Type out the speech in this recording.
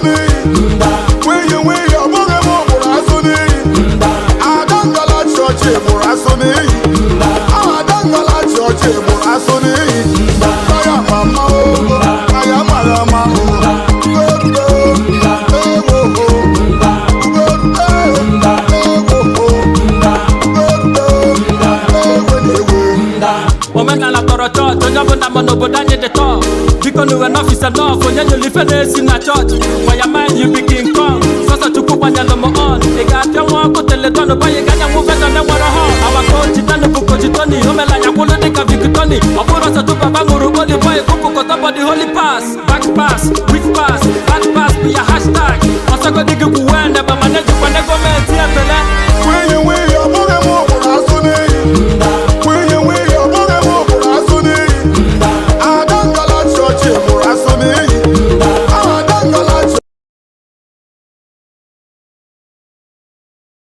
asuni. We above more asuni. Adangala church more asuni. Adangala church more asuni. Kaya mama o, kaya mama o. Church, onye bụ na ama n'obodo anyị dị tọọ biko nu enough is enough onye nyere ife na-esi na church for your mind you be King Kong sọsọ chukwu gbanyelụ m on ị ga-apịa nwa ọkụ teletonu banye ka anya nwu feta na-enwere ha awa Coach Tony bụ Coach Tony o mere anya kwụlụ dịka Victoni ọ bụrụ ọsọ tụbaba ṅụrụ Holy Boy kụpụkọta body holy pass back pass weak pass bad pass